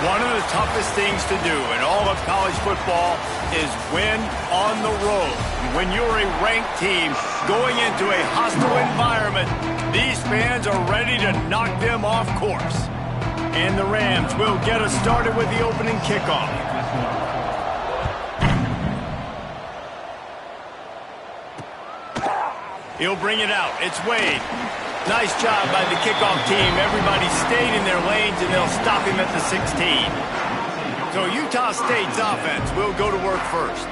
One of the toughest things to do in all of college football is win on the road. When you're a ranked team going into a hostile environment, these fans are ready to knock them off course. And the Rams will get us started with the opening kickoff. He'll bring it out. It's Wade. Nice job by the kickoff team. Everybody stayed in their lanes, and they'll stop him at the 16. So Utah State's offense will go to work first.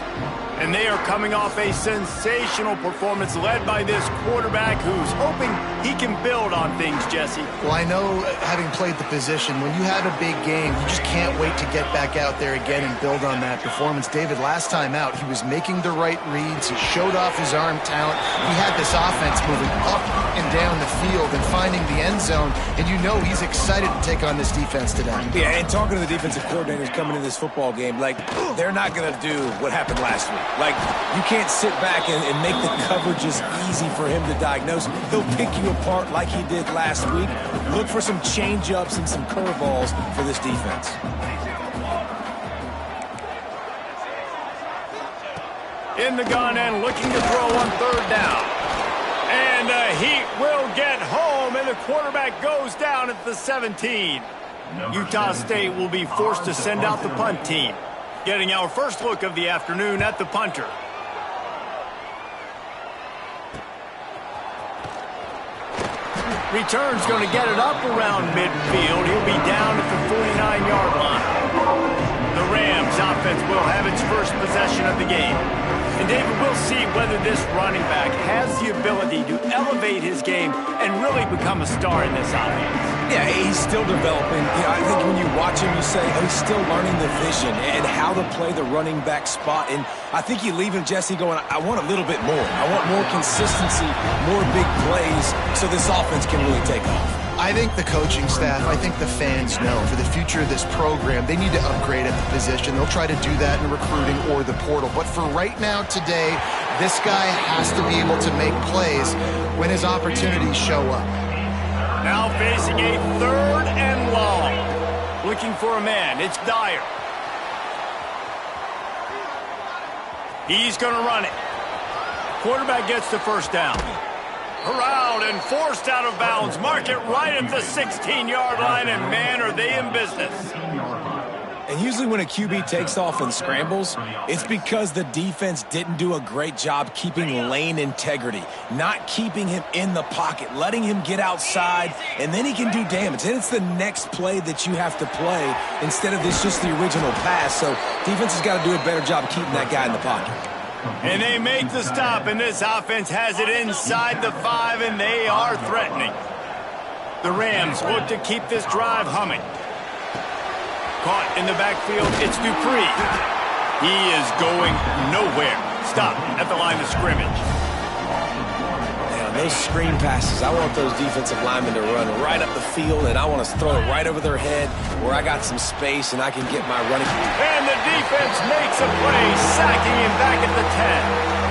And they are coming off a sensational performance led by this quarterback who's hoping he can build on things, Jesse. Well, I know, having played the position, when you have a big game, you just can't wait to get back out there again and build on that performance. David, last time out, he was making the right reads. He showed off his arm talent. He had this offense moving up and down the field and finding the end zone. And you know he's excited to take on this defense today. Yeah, and talking to the defensive coordinators coming into this football game, like, they're not going to do what happened last week. Like, you can't sit back and make the coverages easy for him to diagnose. He'll pick you apart like he did last week. Look for some change-ups and some curveballs for this defense. In the gun and looking to throw on third down. And the Heat will get home, and the quarterback goes down at the 17. Utah State will be forced to send out the punt team. Getting our first look of the afternoon at the punter. Return's going to get it up around midfield. He'll be down at the 49-yard line. The Rams offense will have its first possession of the game. And David, we'll see whether this running back has the ability to elevate his game and really become a star in this offense. Yeah, he's still developing. You know, I think when you watch him, you say, oh, he's still learning the vision and how to play the running back spot. And I think you leave him, Jesse, going, I want a little bit more. I want more consistency, more big plays so this offense can really take off. I think the coaching staff, I think the fans know for the future of this program, they need to upgrade at the position. They'll try to do that in recruiting or the portal. But for right now, today, this guy has to be able to make plays when his opportunities show up. Now facing a third and long. Looking for a man. It's Dyer. He's going to run it. Quarterback gets the first down. Around and forced out of bounds. Mark it right at the 16-yard line, and man, are they in business. And usually when a QB takes off and scrambles, it's because the defense didn't do a great job keeping lane integrity, not keeping him in the pocket, letting him get outside, and then he can do damage. And it's the next play that you have to play instead of this just the original pass. So defense has got to do a better job keeping that guy in the pocket. And they make the stop, and this offense has it inside the 5, and they are threatening. The Rams look to keep this drive humming. Caught in the backfield, it's Dupree. He is going nowhere. Stop at the line of scrimmage. Man, those screen passes, I want those defensive linemen to run right up the field, and I want to throw it right over their head where I got some space and I can get my running. And the defense makes a play, sacking him back at the 10.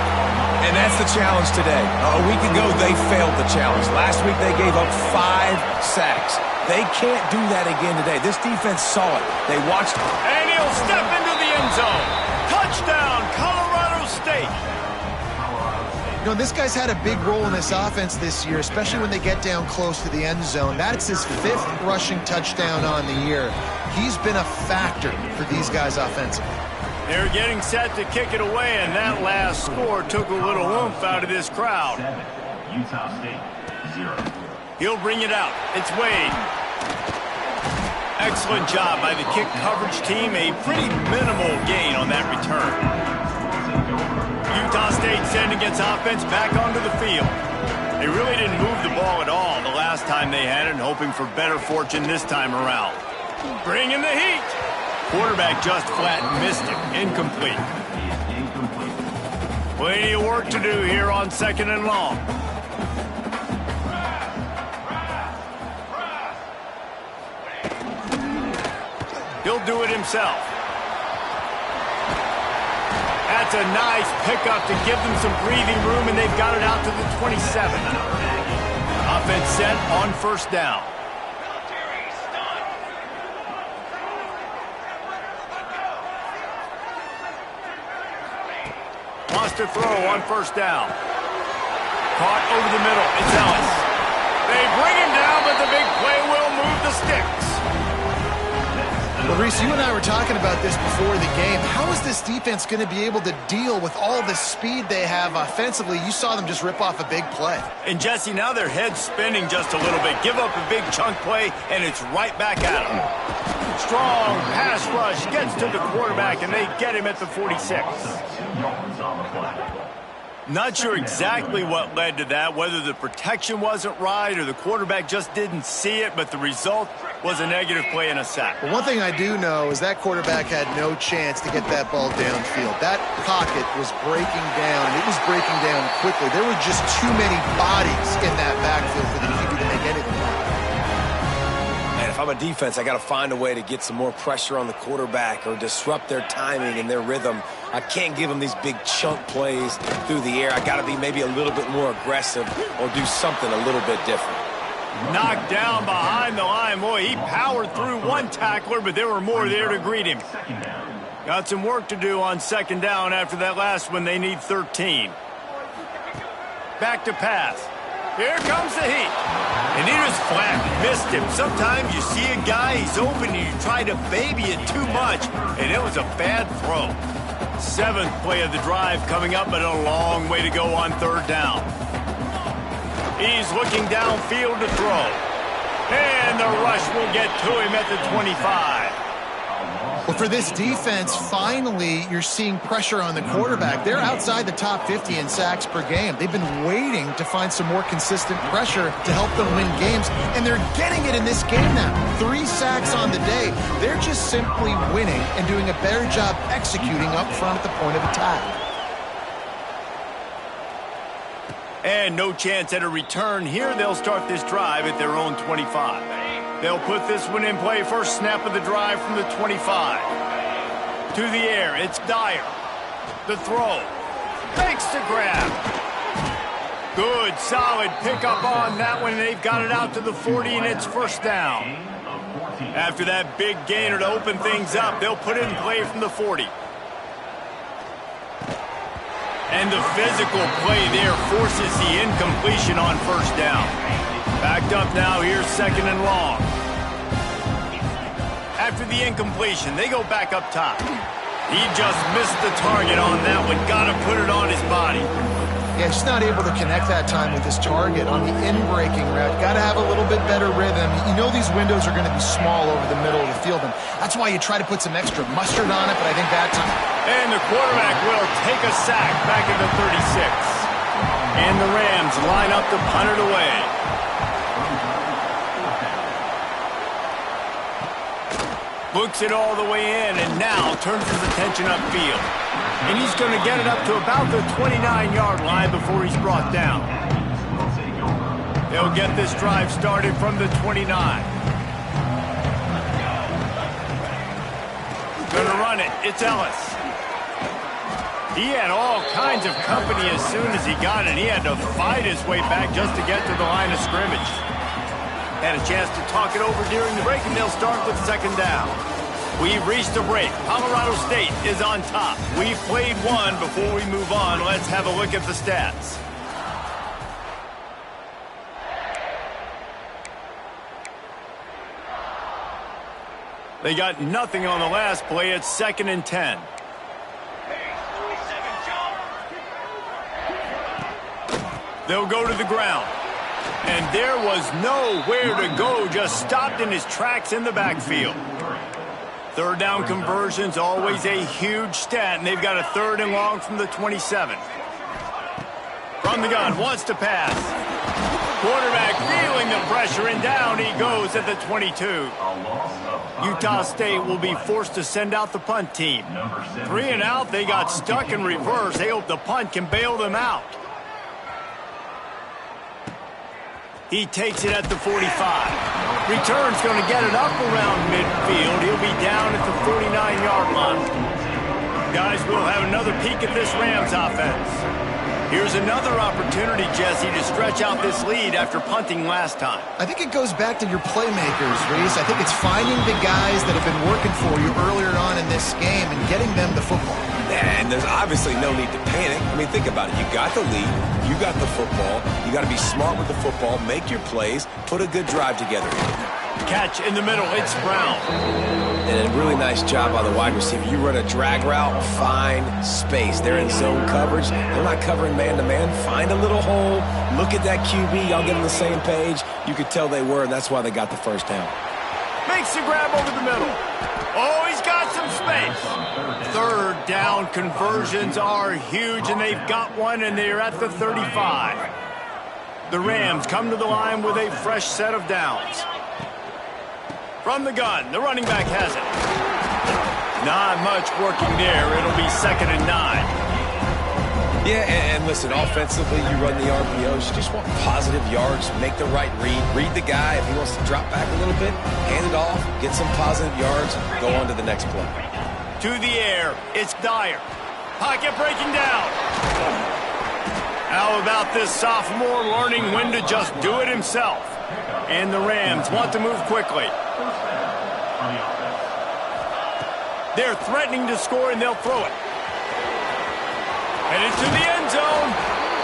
And that's the challenge today. A week ago, they failed the challenge. Last week, they gave up 5 sacks. They can't do that again today. This defense saw it. They watched it. And he'll step into the end zone. Touchdown, Colorado State. You know, this guy's had a big role in this offense this year, especially when they get down close to the end zone. That's his 5th rushing touchdown on the year. He's been a factor for these guys offensively. They're getting set to kick it away, and that last score took a little oomph out of this crowd. Utah State, 0. He'll bring it out. It's Wade. Excellent job by the kick coverage team. A pretty minimal gain on that return. Utah State sending its offense back onto the field. They really didn't move the ball at all the last time they had it, and hoping for better fortune this time around. Bring in the heat. Quarterback just flat missed him. Incomplete. Plenty of work to do here on 2nd and long. He'll do it himself. That's a nice pickup to give them some breathing room, and they've got it out to the 27. Offense set on 1st down. has to throw on first down. Caught over the middle. It's Ellis. They bring him down, but the big play will move the sticks. Well, Reese, you and I were talking about this before the game. How is this defense going to be able to deal with all the speed they have offensively? You saw them just rip off a big play. And, Jesse, now their head's spinning just a little bit. Give up a big chunk play, and it's right back at them. Strong pass rush gets to the quarterback, and they get him at the 46. Not sure exactly what led to that, whether the protection wasn't right or the quarterback just didn't see it, but the result was a negative play and a sack. But one thing I do know is that quarterback had no chance to get that ball downfield. That pocket was breaking down, and it was breaking down quickly. There were just too many bodies in that backfield for the QB to make anything happen. And if I'm a defense, I got to find a way to get some more pressure on the quarterback or disrupt their timing and their rhythm. I can't give them these big chunk plays through the air. I got to be maybe a little bit more aggressive or do something a little bit different. Knocked down behind the line. Boy, he powered through one tackler, but there were more there to greet him. Got some work to do on second down after that last one. They need 13. Back to pass. Here comes the heat. And he just flat missed him. Sometimes you see a guy, he's open, and you try to baby it too much, and it was a bad throw. Seventh play of the drive coming up, but a long way to go on third down. He's looking downfield to throw. And the rush will get to him at the 25. Well, for this defense, finally, you're seeing pressure on the quarterback. They're outside the top 50 in sacks per game. They've been waiting to find some more consistent pressure to help them win games, and they're getting it in this game now. 3 sacks on the day. They're just simply winning and doing a better job executing up front at the point of attack. And no chance at a return here. They'll start this drive at their own 25. They'll put this one in play. First snap of the drive from the 25. To the air, it's Dyer. The throw. Makes the grab. Good, solid pickup on that one. They've got it out to the 40, and it's first down. After that big gainer to open things up, they'll put it in play from the 40. And the physical play there forces the incompletion on first down. Backed up now, here's second and long. After the incompletion, they go back up top. He just missed the target on that one. Got to put it on his body. Yeah, just not able to connect that time with his target on the in-breaking route. Got to have a little bit better rhythm. You know these windows are going to be small over the middle of the field, and that's why you try to put some extra mustard on it, but I think that time... And the quarterback will take a sack back at the 36. And the Rams line up to punt it away. Books it all the way in, and now turns his attention upfield. And he's going to get it up to about the 29-yard line before he's brought down. They'll get this drive started from the 29. Going to run it. It's Ellis. He had all kinds of company as soon as he got it. He had to fight his way back just to get to the line of scrimmage. Had a chance to talk it over during the break, and they'll start with second down. We've reached a break. Colorado State is on top. We've played one. Before we move on, let's have a look at the stats. They got nothing on the last play. It's 2nd and 10. They'll go to the ground. And there was nowhere to go, just stopped in his tracks in the backfield. Third down conversions, always a huge stat, and they've got a 3rd and long from the 27. From the gun, wants to pass. Quarterback feeling the pressure, and down he goes at the 22. Utah State will be forced to send out the punt team. 3 and out, they got stuck in reverse. They hope the punt can bail them out. He takes it at the 45. Return's going to get it up around midfield. He'll be down at the 49-yard line. Guys, we'll have another peek at this Rams offense. Here's another opportunity, Jesse, to stretch out this lead after punting last time. I think it goes back to your playmakers, Reese. I think it's finding the guys that have been working for you earlier on in this game and getting them the football. And there's obviously no need to panic. I mean, think about it. You got the lead. You got the football. You got to be smart with the football, make your plays, put a good drive together. Catch in the middle. It's Brown. And a really nice job by the wide receiver. You run a drag route, find space. They're in zone coverage. They're not covering man-to-man. Find a little hole. Look at that QB. Y'all get on the same page. You could tell they were, and that's why they got the first down. Makes the grab over the middle. Oh, he's got some space. Third down conversions are huge, and they've got one, and they're at the 35. The Rams come to the line with a fresh set of downs. From the gun, the running back has it. Not much working there. It'll be 2nd and 9. Yeah, and listen, offensively, you run the RPOs. You just want positive yards, make the right read. Read the guy. If he wants to drop back a little bit, hand it off, get some positive yards, go on to the next play. To the air, it's Dyer. Pocket breaking down. How about this sophomore learning when to just do it himself? And the Rams want to move quickly. They're threatening to score, and they'll throw it. Headed to the end zone,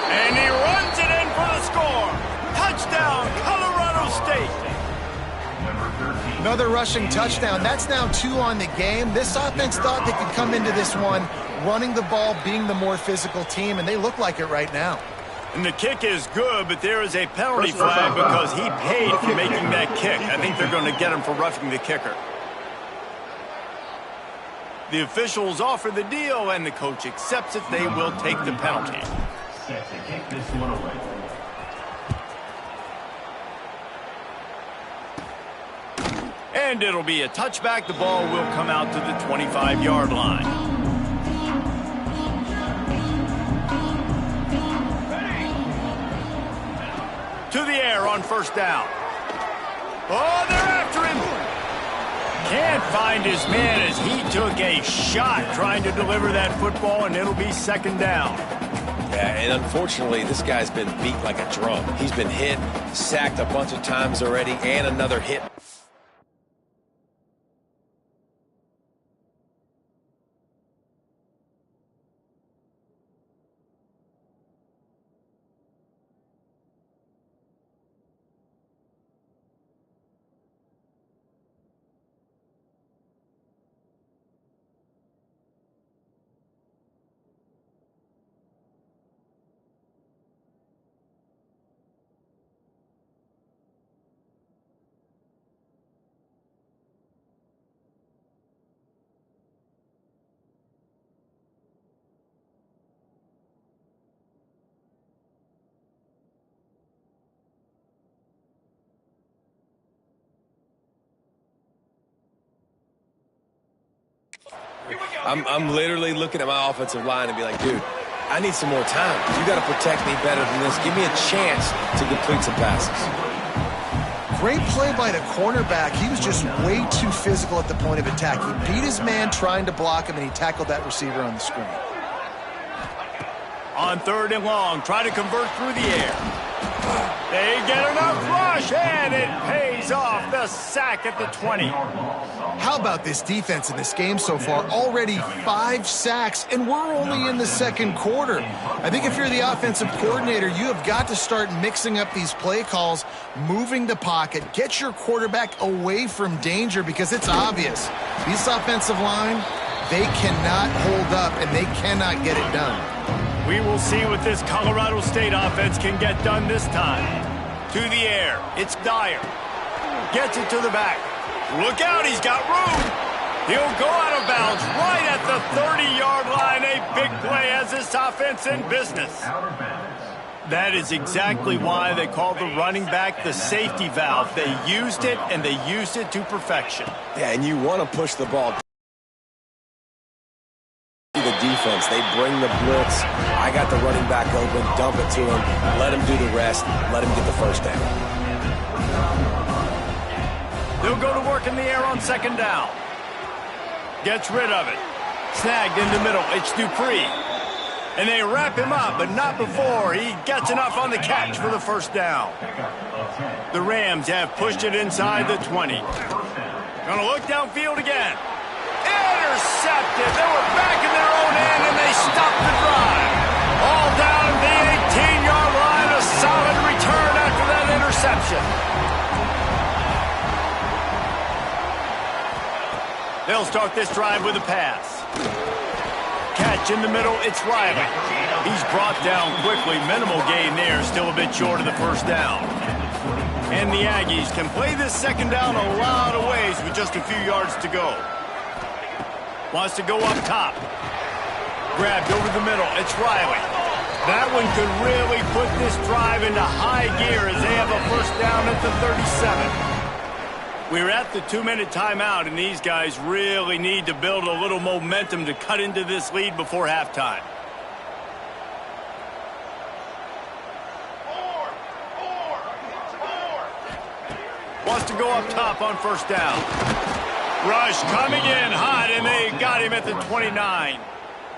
and he runs it in for the score. Touchdown, Colorado State. Another rushing touchdown. That's now 2 on the game. This offense thought they could come into this one running the ball, being the more physical team, and they look like it right now. And the kick is good, but there is a penalty flag because he paid for making that kick. I think they're going to get him for roughing the kicker. The officials offer the deal, and the coach accepts it. They will take the penalty. Set to kick this one away. And it'll be a touchback. The ball will come out to the 25-yard line. To the air on first down. Oh, they're after him. Can't find his man as he took a shot trying to deliver that football, and it'll be 2nd down. Yeah, and unfortunately, this guy's been beat like a drum. He's been hit, sacked a bunch of times already, and another hit. I'm literally looking at my offensive line and be like, dude, I need some more time. You got to protect me better than this. Give me a chance to complete some passes. Great play by the cornerback. He was just way too physical at the point of attack. He beat his man trying to block him, and he tackled that receiver on the screen. On 3rd and long, try to convert through the air. They get enough rush, and it pays off. The sack at the 20. How about this defense in this game so far? Already 5 sacks, and we're only in the 2nd quarter. I think if you're the offensive coordinator, you have got to start mixing up these play calls, moving the pocket, get your quarterback away from danger, because it's obvious. This offensive line, they cannot hold up, and they cannot get it done. We will see what this Colorado State offense can get done this time. To the air, it's Dyer. Gets it to the back. Look out, he's got room. He'll go out of bounds right at the 30-yard line. A big play as this offense in business. That is exactly why they call the running back the safety valve. They used it, and they used it to perfection. Yeah, and you want to push the ball. The defense, they bring the blitz. I got the running back open, dump it to him, let him do the rest, let him get the first down. They'll go to work in the air on 2nd down. Gets rid of it. Snagged in the middle. It's Dupree. And they wrap him up, but not before he gets enough on the catch for the first down. The Rams have pushed it inside the 20. Gonna look downfield again. Intercepted. They were back in their own end, and they stopped the drive. All down at the 18-yard line. A solid return after that interception. They'll start this drive with a pass. Catch in the middle, it's Riley. He's brought down quickly. Minimal gain there, still a bit short of the first down. And the Aggies can play this second down a lot of ways with just a few yards to go. Wants to go up top. Grabbed over the middle, it's Riley. That one could really put this drive into high gear as they have a first down at the 37. We're at the 2-minute timeout, and these guys really need to build a little momentum to cut into this lead before halftime. Wants to go up top on first down. Rush coming in hot, and they got him at the 29.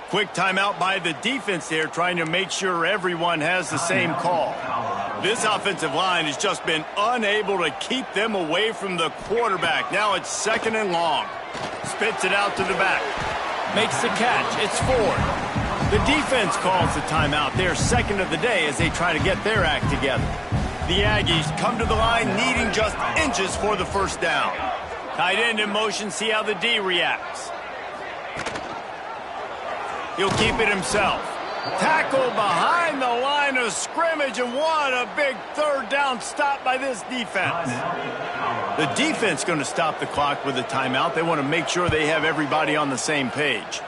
Quick timeout by the defense there, trying to make sure everyone has the same call. This offensive line has just been unable to keep them away from the quarterback. Now it's second and long. Spits it out to the back. Makes the catch. It's Ford. The defense calls the timeout. They're second of the day as they try to get their act together. The Aggies come to the line needing just inches for the first down. Tight end in motion. See how the D reacts. He'll keep it himself. Tackle behind the line of scrimmage, and what a big third down stop by this defense. The defense going to stop the clock with a timeout. They want to make sure they have everybody on the same page.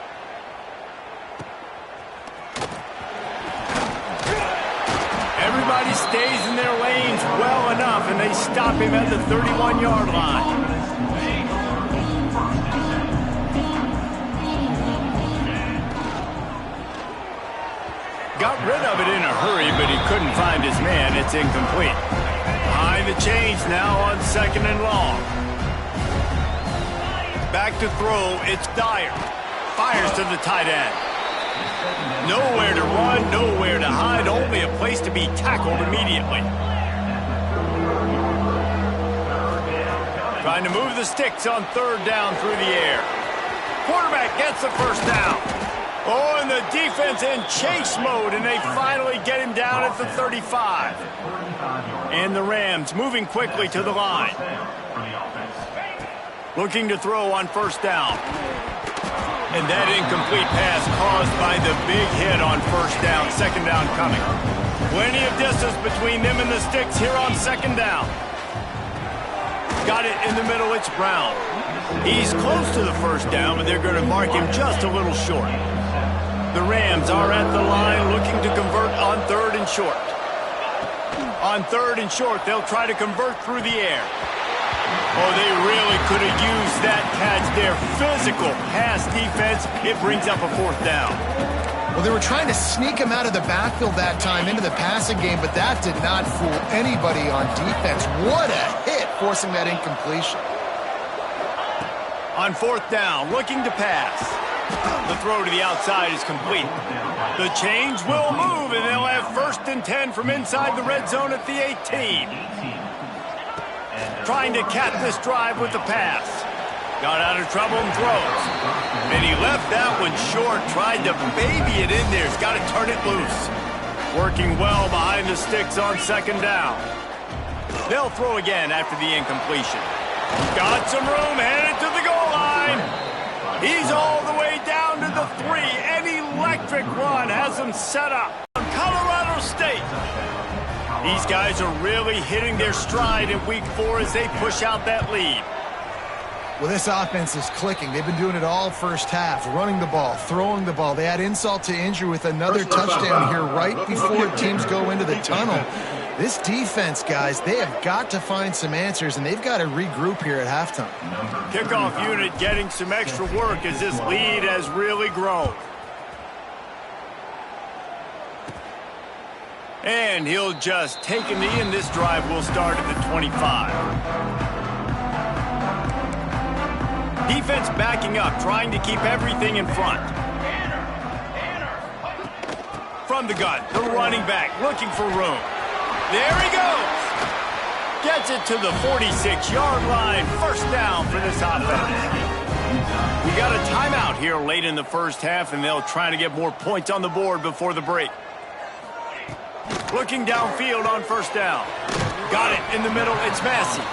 Everybody stays in their lanes well enough, and they stop him at the 31-yard line. Got rid of it in a hurry, but he couldn't find his man. It's incomplete. Behind the chains now on second and long. Back to throw. It's Dyer. Fires to the tight end. Nowhere to run, nowhere to hide, only a place to be tackled immediately. Trying to move the sticks on third down through the air. Quarterback gets the first down. Oh, and the defense in chase mode, and they finally get him down at the 35. And the Rams moving quickly to the line. Looking to throw on first down. And that incomplete pass caused by the big hit on first down. Second down coming. Plenty of distance between them and the sticks here on second down. Got it in the middle, it's Brown. He's close to the first down, but they're going to mark him just a little short. The Rams are at the line looking to convert on third and short. On third and short, they'll try to convert through the air. Oh, they really could have used that catch there. Physical pass defense. It brings up a fourth down. Well, they were trying to sneak him out of the backfield that time into the passing game, but that did not fool anybody on defense. What a hit, forcing that incompletion. On fourth down, looking to pass. The throw to the outside is complete. The change will move, and they'll have first and 10 from inside the red zone at the 18. Trying to cap this drive with the pass. Got out of trouble and throws. And he left that one short. Tried to baby it in there. He's got to turn it loose. Working well behind the sticks on second down. They'll throw again after the incompletion. Got some room, headed to the goal line. He's all the way down to the 3. An electric run has him set up. Colorado State. These guys are really hitting their stride in week 4 as they push out that lead. Well, this offense is clicking. They've been doing it all first half, running the ball, throwing the ball. They had insult to injury with another touchdown here right before teams go into the tunnel. This defense, guys, they have got to find some answers, and they've got to regroup here at halftime. Kickoff unit getting some extra work as this lead has really grown. And he'll just take a knee, and this drive will start at the 25. Defense backing up, trying to keep everything in front. from the gun. The running back looking for room. There he goes. Gets it to the 46-yard line. First down for this offense. We got a timeout here late in the first half, and they'll try to get more points on the board before the break. Looking downfield on first down. Got it in the middle. It's Massey.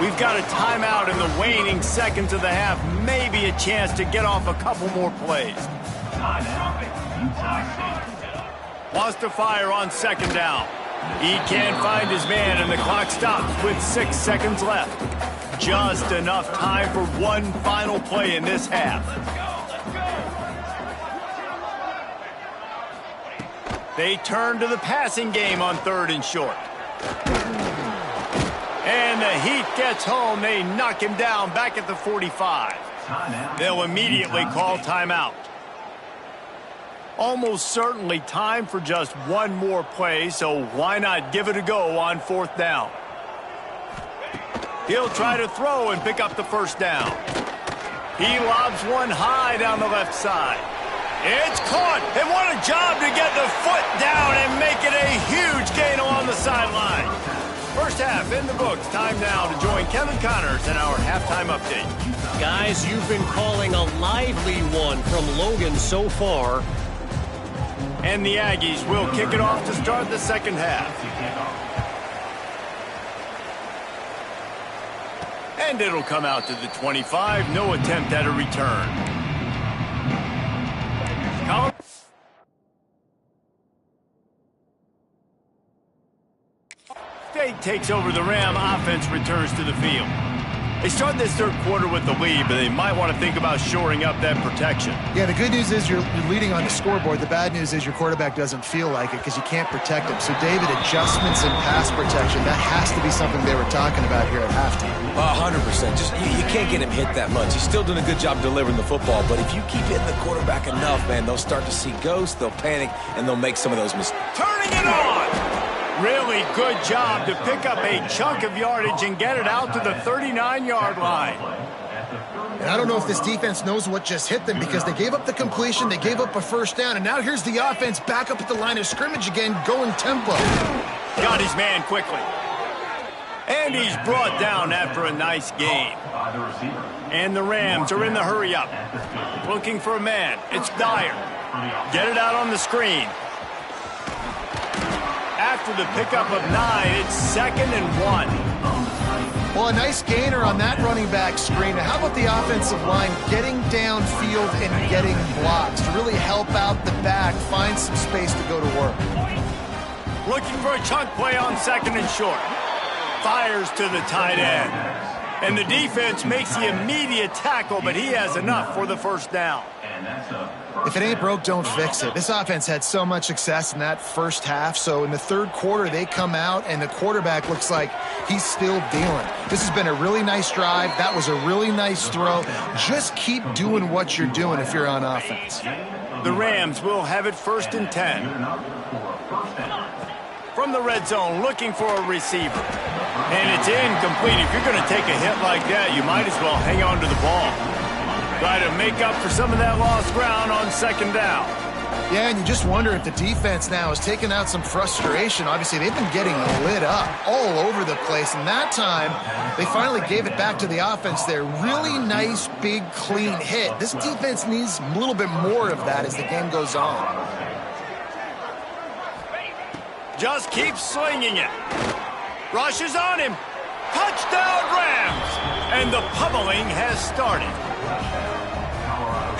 We've got a timeout in the waning seconds of the half. Maybe a chance to get off a couple more plays. Wants to fire on second down. He can't find his man, and the clock stops with 6 seconds left. Just enough time for one final play in this half. They turn to the passing game on 3rd and short. And the heat gets home. They knock him down back at the 45. They'll immediately call timeout. Almost certainly time for just one more play, so why not give it a go on 4th down? He'll try to throw and pick up the first down. He lobs one high down the left side. It's caught, and what a job to get the foot down and make it a huge gain along the sideline. First half in the books. Time now to join Kevin Connors in our halftime update. Guys, you've been calling a lively one from Logan so far. And the Aggies will kick it off to start the second half. And it'll come out to the 25. No attempt at a return. State takes over the Ram. Offense returns to the field. They start this third quarter with the lead, but they might want to think about shoring up that protection. Yeah, the good news is you're leading on the scoreboard. The bad news is your quarterback doesn't feel like it because you can't protect him. So, David, adjustments in pass protection, that has to be something they were talking about here at halftime. 100%. Just you can't get him hit that much. He's still doing a good job delivering the football, but if you keep hitting the quarterback enough, man, they'll start to see ghosts, they'll panic, and they'll make some of those mistakes. Turning it on! Really good job to pick up a chunk of yardage and get it out to the 39-yard line. And I don't know if this defense knows what just hit them because they gave up the completion, they gave up a first down, and now here's the offense back up at the line of scrimmage again, going tempo. Got his man quickly. And he's brought down after a nice gain. And the Rams are in the hurry-up. Looking for a man. It's Dyer. Get it out on the screen. After the pickup of 9, it's 2nd and 1. Well, a nice gainer on that running back screen. Now, how about the offensive line getting downfield and getting blocks to really help out the back, find some space to go to work. Looking for a chunk play on 2nd and short. Fires to the tight end. And the defense makes the immediate tackle, but he has enough for the first down. If it ain't broke, don't fix it. This offense had so much success in that first half, so in the third quarter, they come out, and the quarterback looks like he's still dealing. This has been a really nice drive. That was a really nice throw. Just keep doing what you're doing if you're on offense. The Rams will have it 1st and 10. From the red zone, looking for a receiver. And it's incomplete. If you're going to take a hit like that, you might as well hang on to the ball. Try to make up for some of that lost ground on 2nd down. Yeah, and you just wonder if the defense now has taken out some frustration. Obviously, they've been getting lit up all over the place, and that time, they finally gave it back to the offense there. Really nice, big, clean hit. This defense needs a little bit more of that as the game goes on. Just keeps swinging it. Rushes on him. Touchdown, Rams! And the pummeling has started.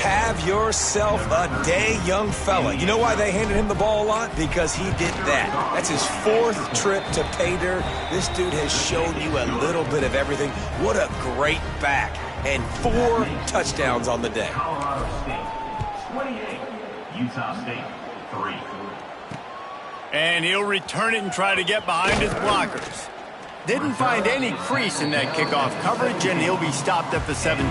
Have yourself a day, young fella. You know why they handed him the ball a lot? Because he did that. That's his 4th trip to pay dirt. This dude has shown you a little bit of everything. What a great back. And 4 touchdowns on the day. Colorado State 28, Utah State 3. And he'll return it and try to get behind his blockers. Didn't find any crease in that kickoff coverage, and he'll be stopped at the 17.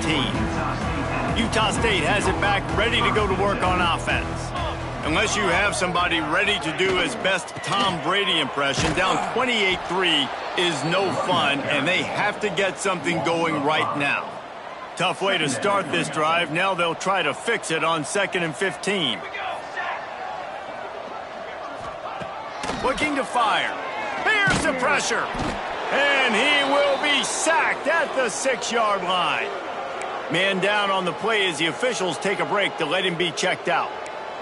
Utah State has it back, ready to go to work on offense. Unless you have somebody ready to do his best Tom Brady impression, down 28-3 is no fun, and they have to get something going right now. Tough way to start this drive. Now they'll try to fix it on 2nd and 15. looking to fire. Here's the pressure. And he will be sacked at the 6-yard line. Man down on the play as the officials take a break to let him be checked out.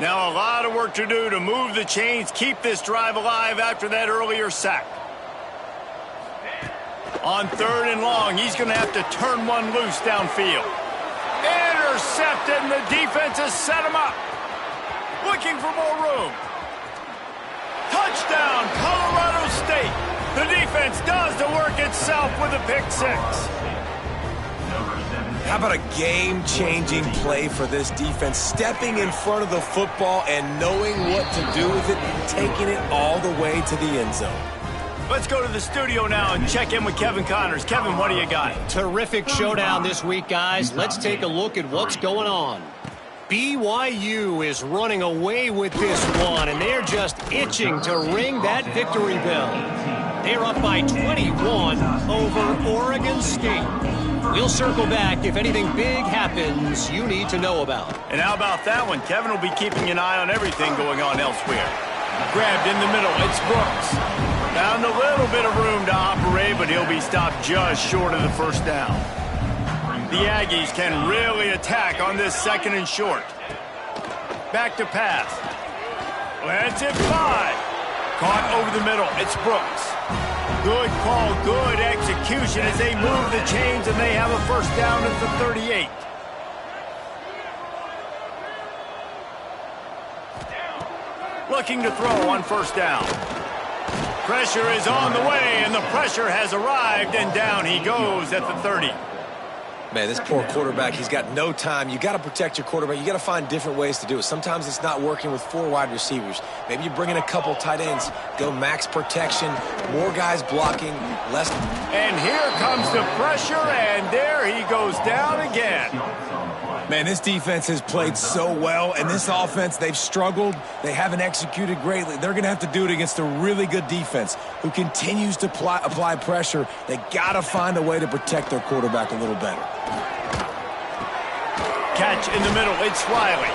Now a lot of work to do to move the chains, keep this drive alive after that earlier sack. On 3rd and long, he's going to have to turn one loose downfield. Intercepted, and the defense has set him up. Looking for more room. Touchdown, Colorado State. The defense does the work itself with a pick 6. How about a game-changing play for this defense? Stepping in front of the football and knowing what to do with it, taking it all the way to the end zone. Let's go to the studio now and check in with Kevin Connors. Kevin, what do you got? Terrific showdown this week, guys. Let's take a look at what's going on. BYU is running away with this one, and they're just itching to ring that victory bell. They're up by 21 over Oregon State. We'll circle back if anything big happens you need to know about. And how about that one? Kevin will be keeping an eye on everything going on elsewhere. Grabbed in the middle. It's Brooks. Found a little bit of room to operate, but he'll be stopped just short of the first down. The Aggies can really attack on this 2nd and short. Back to pass. Let's it fly. Caught over the middle. It's Brooks. Good call, good execution as they move the chains, and they have a first down at the 38. Looking to throw on first down. Pressure is on the way, and the pressure has arrived, and down he goes at the 30. Man, this poor quarterback, he's got no time. You got to protect your quarterback. You got to find different ways to do it. Sometimes it's not working with 4 wide receivers. Maybe you bring in a couple tight ends, go max protection, more guys blocking, less. And here comes the pressure, and there he goes down again. Man, this defense has played so well, and this offense, they've struggled. They haven't executed greatly. They're going to have to do it against a really good defense who continues to apply pressure. They got to find a way to protect their quarterback a little better. Catch in the middle. It's Riley.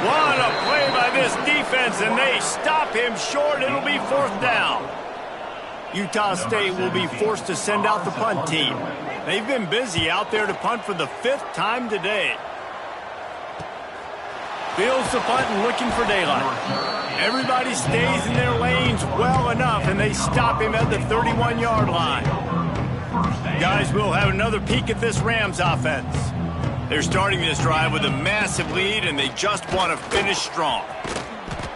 What a play by this defense, and they stop him short. It'll be 4th down. Utah State will be forced to send out the punt team. They've been busy out there to punt for the 5th time today. Fields the punt and looking for daylight. Everybody stays in their lanes well enough, and they stop him at the 31-yard line. Guys, we'll have another peek at this Rams offense. They're starting this drive with a massive lead, and they just want to finish strong.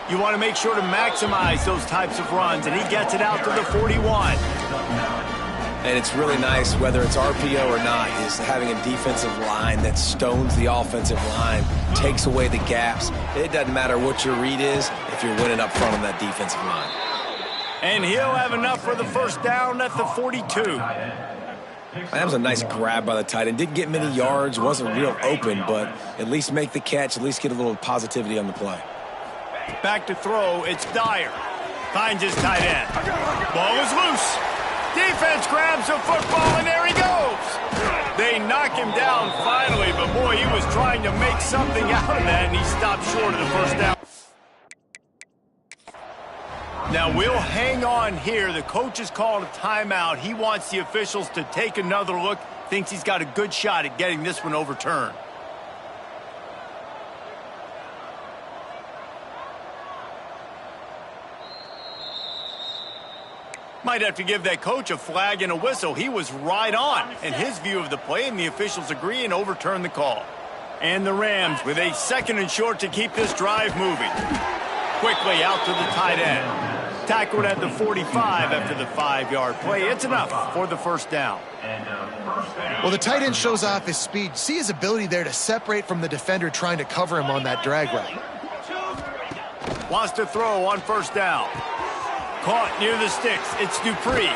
You want to make sure to maximize those types of runs, and he gets it out to the 41. And it's really nice, whether it's RPO or not, is having a defensive line that stones the offensive line, takes away the gaps. It doesn't matter what your read is if you're winning up front on that defensive line. And he'll have enough for the first down at the 42. That was a nice grab by the tight end. Didn't get many yards, wasn't real open, but at least make the catch, at least get a little positivity on the play. Back to throw, it's Dyer. Finds his tight end. Ball is loose. Defense grabs the football, and there he goes. They knock him down finally, but boy, he was trying to make something out of that, and he stopped short of the first down. Now, we'll hang on here. The coach has called a timeout. He wants the officials to take another look. Thinks he's got a good shot at getting this one overturned. Might have to give that coach a flag and a whistle. He was right on in his view of the play, and the officials agree and overturn the call. And the Rams with a 2nd and short to keep this drive moving. Quickly out to the tight end. Tackled at the 45 after the 5-yard play. It's enough for the first down. Well, the tight end shows off his speed. See his ability there to separate from the defender trying to cover him on that drag route. Wants to throw on first down. Caught near the sticks. It's Dupree.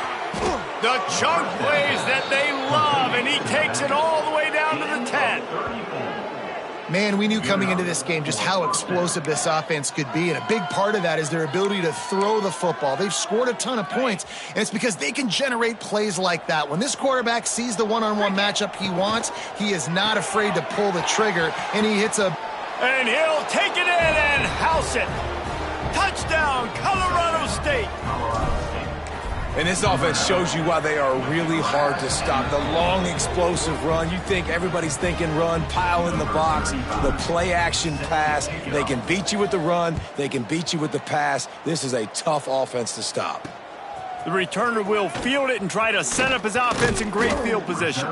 The chunk plays that they love, and he takes it all the way down to the 10. Man, we knew coming into this game just how explosive this offense could be, and a big part of that is their ability to throw the football. They've scored a ton of points, and it's because they can generate plays like that. When this quarterback sees the one-on-one matchup he wants, he is not afraid to pull the trigger, and he hits a... And he'll take it in and house it. Touchdown! Touchdown, Colorado State. And this offense shows you why they are really hard to stop. The long, explosive run. You think everybody's thinking run, pile in the box, the play-action pass. They can beat you with the run. They can beat you with the pass. This is a tough offense to stop. The returner will field it and try to set up his offense in great field position.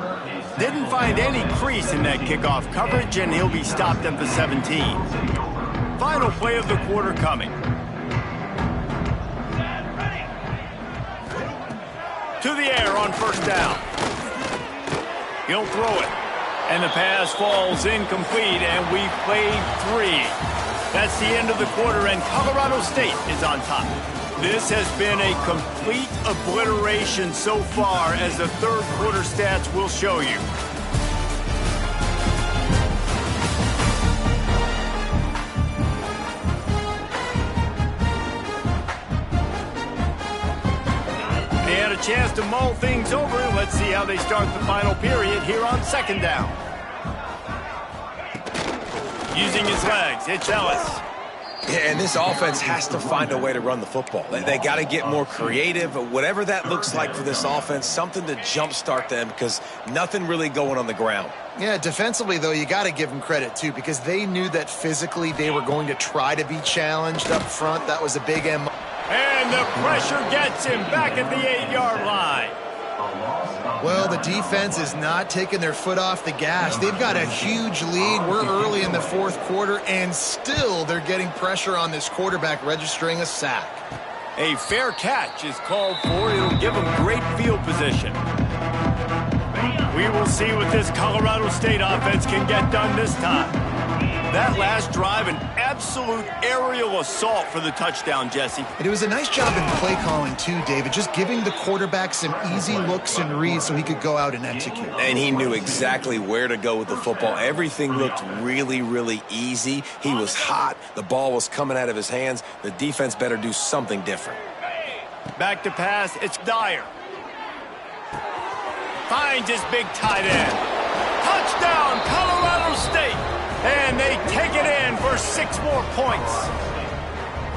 Didn't find any crease in that kickoff coverage, and he'll be stopped at the 17. Final play of the quarter coming. To the air on first down. He'll throw it. And the pass falls incomplete, and we played 3. That's the end of the quarter, and Colorado State is on top. This has been a complete obliteration so far, as the third quarter stats will show you. They had a chance to mull things over. Let's see how they start the final period here on second down. Using his legs, it's Ellis. Yeah, and this offense has to find a way to run the football. They got to get more creative, whatever that looks like for this offense, something to jumpstart them, because nothing really going on the ground. Yeah, defensively, though, you got to give them credit, too, because they knew that physically they were going to try to be challenged up front. That was a big M. And the pressure gets him back at the 8-yard line. Well, the defense is not taking their foot off the gas. They've got a huge lead. We're early in the fourth quarter, and still they're getting pressure on this quarterback, registering a sack. A fair catch is called for. It'll give them great field position. We will see what this Colorado State offense can get done this time. That last drive, an absolute aerial assault for the touchdown, Jesse. And it was a nice job in play calling, too, David, just giving the quarterback some easy looks and reads so he could go out and execute. And he knew exactly where to go with the football. Everything looked really, really easy. He was hot. The ball was coming out of his hands. The defense better do something different. Back to pass, it's Dyer. Finds his big tight end. Touchdown, Colorado State. And they take it in for 6 more points.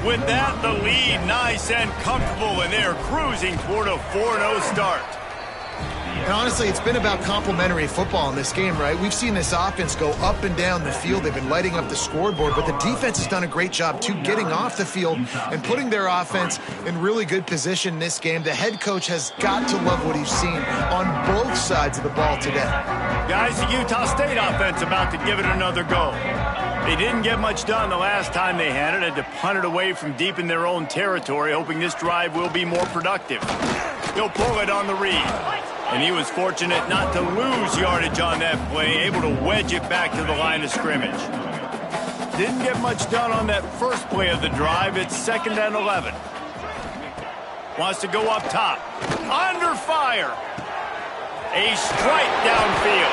With that, the lead nice and comfortable, and they're cruising toward a 4-0 start. And honestly, it's been about complementary football in this game, right? We've seen this offense go up and down the field. They've been lighting up the scoreboard, but the defense has done a great job, too, getting off the field and putting their offense in really good position in this game. The head coach has got to love what he's seen on both sides of the ball today. Guys, the Utah State offense about to give it another go. They didn't get much done the last time they had it. Had to punt it away from deep in their own territory, hoping this drive will be more productive. He'll pull it on the read. And he was fortunate not to lose yardage on that play, able to wedge it back to the line of scrimmage. Didn't get much done on that first play of the drive. It's 2nd and 11. Wants to go up top. Under fire. A strike downfield.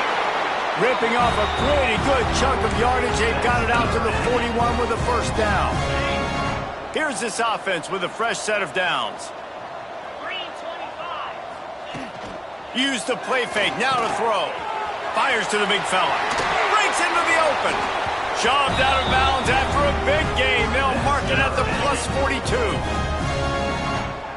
Ripping off a pretty good chunk of yardage. They've got it out to the 41 with a first down. Here's this offense with a fresh set of downs. Use the play fake, now to throw. Fires to the big fella. Breaks into the open. Shoved out of bounds after a big gain. They'll mark it at the plus 42.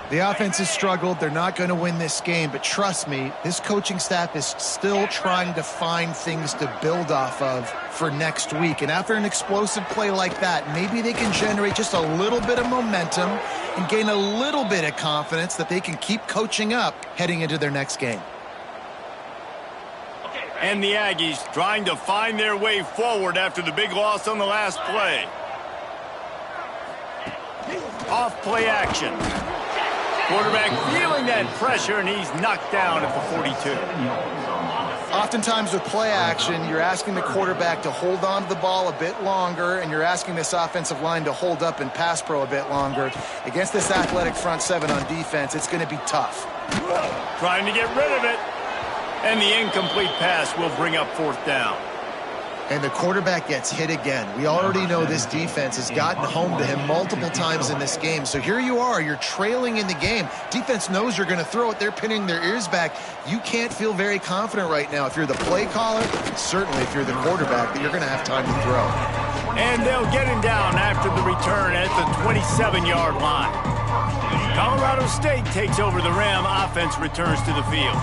The offense has struggled. They're not going to win this game, but trust me, this coaching staff is still trying to find things to build off of for next week. And after an explosive play like that, maybe they can generate just a little bit of momentum and gain a little bit of confidence that they can keep coaching up heading into their next game. And the Aggies trying to find their way forward after the big loss on the last play. Off play action. Quarterback feeling that pressure, and he's knocked down at the 42. Oftentimes with play action, you're asking the quarterback to hold on to the ball a bit longer, and you're asking this offensive line to hold up in pass pro a bit longer. Against this athletic front seven on defense, it's going to be tough. Trying to get rid of it. And the incomplete pass will bring up 4th down. And the quarterback gets hit again. We already know this defense has gotten home to him multiple times in this game. So here you are, you're trailing in the game. Defense knows you're going to throw it. They're pinning their ears back. You can't feel very confident right now if you're the play caller, certainly if you're the quarterback, that you're going to have time to throw. And they'll get him down after the return at the 27-yard line. Colorado State takes over the Ram. Offense returns to the field.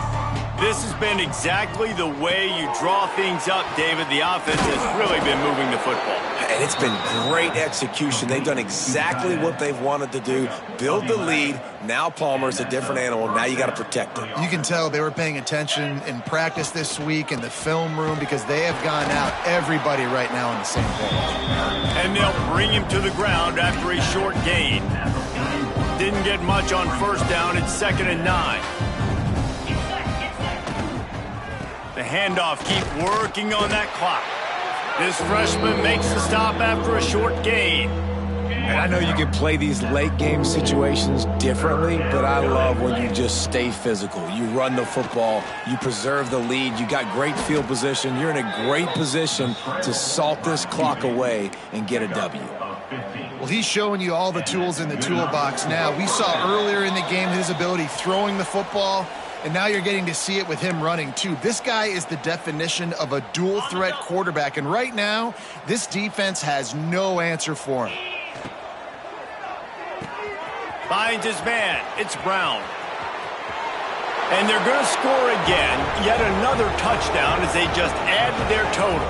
This has been exactly the way you draw things up, David. The offense has really been moving the football. And it's been great execution. They've done exactly what they've wanted to do. Build the lead. Now Palmer's a different animal. Now you got to protect him. You can tell they were paying attention in practice this week in the film room because they have gone out, everybody right now on the same page. And they'll bring him to the ground after a short gain. Didn't get much on first down. It's 2nd and 9. The handoff, keep working on that clock. This freshman makes the stop after a short gain. And I know you can play these late game situations differently, but I love when you just stay physical. You run the football, you preserve the lead, you got great field position. You're in a great position to salt this clock away and get a W. Well, he's showing you all the tools in the toolbox now. We saw earlier in the game his ability throwing the football, and now you're getting to see it with him running, too. This guy is the definition of a dual-threat quarterback, and right now, this defense has no answer for him. Finds his man. It's Brown. And they're going to score again. Yet another touchdown as they just add to their total.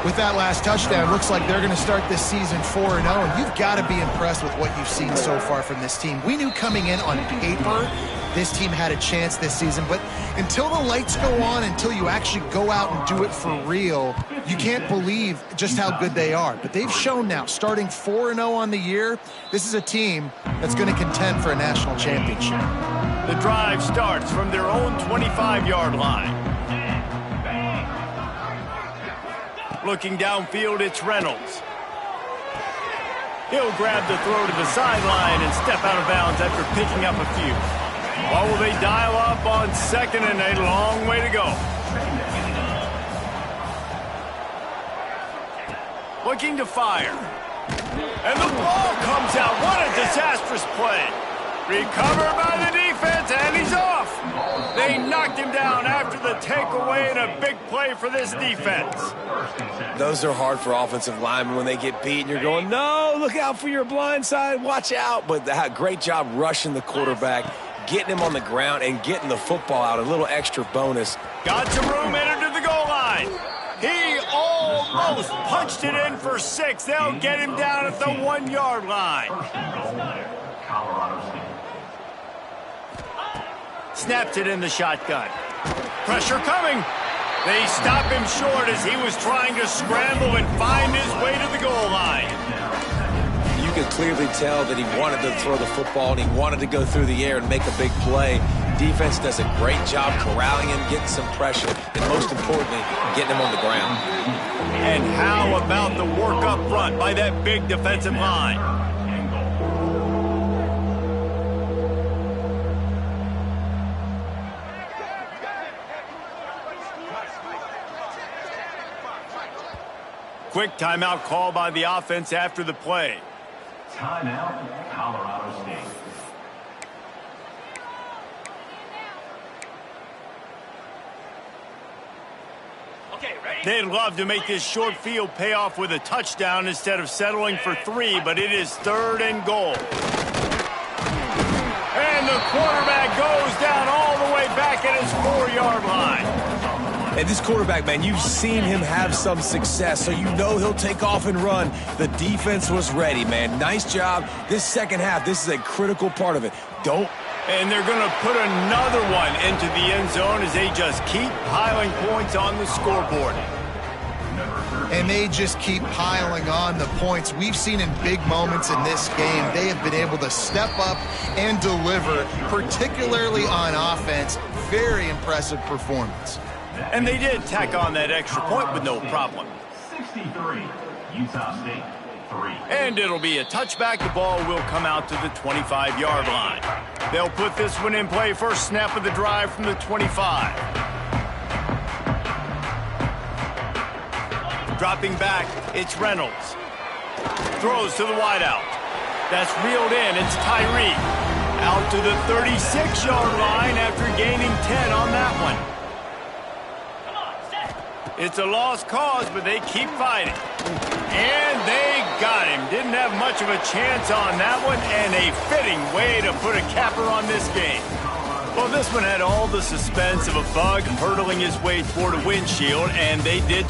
With that last touchdown, looks like they're going to start this season 4-0, and you've got to be impressed with what you've seen so far from this team. We knew coming in on paper this team had a chance this season, but until the lights go on, until you actually go out and do it for real, you can't believe just how good they are. But they've shown now, starting 4-0 on the year, this is a team that's going to contend for a national championship. The drive starts from their own 25-yard line. Looking downfield, it's Reynolds. He'll grab the throw to the sideline and step out of bounds after picking up a few. Or will they dial up on 2nd and a long way to go? Looking to fire. And the ball comes out. What a disastrous play. Recovered by the defense, and he's off. They knocked him down after the takeaway, and a big play for this defense. Those are hard for offensive linemen when they get beat and you're going, no, look out for your blind side, watch out. But great job rushing the quarterback, getting him on the ground, and getting the football out, a little extra bonus. Got some room, entered to the goal line. He almost punched it in for 6. They'll get him down at the 1-yard line. Colorado State. Snaps it in the shotgun. Pressure coming. They stop him short as he was trying to scramble and find his way to the goal line. You could clearly tell that he wanted to throw the football and he wanted to go through the air and make a big play. Defense does a great job corralling him, getting some pressure, and most importantly, getting him on the ground. And how about the work up front by that big defensive line? Quick timeout call by the offense after the play. Timeout, Colorado State. Okay, ready? They'd love to make this short field pay off with a touchdown instead of settling for 3, but it is 3rd and goal. And the quarterback goes down all the way back at his 4-yard line. And this quarterback, man, you've seen him have some success, so you know he'll take off and run. The defense was ready, man. Nice job. This second half, this is a critical part of it. And they're going to put another one into the end zone as they just keep piling points on the scoreboard. And they just keep piling on the points. We've seen in big moments in this game, they have been able to step up and deliver, particularly on offense. Very impressive performance. And they did tack on that extra point with no problem. 63, Utah State, 3. And it'll be a touchback. The ball will come out to the 25-yard line. They'll put this one in play. First snap of the drive from the 25. Dropping back, it's Reynolds. Throws to the wideout. That's reeled in. It's Tyree. Out to the 36-yard line after gaining 10 on that one. It's a lost cause, but they keep fighting. And they got him. Didn't have much of a chance on that one, and a fitting way to put a capper on this game. Well, this one had all the suspense of a bug hurtling his way toward a windshield, and they did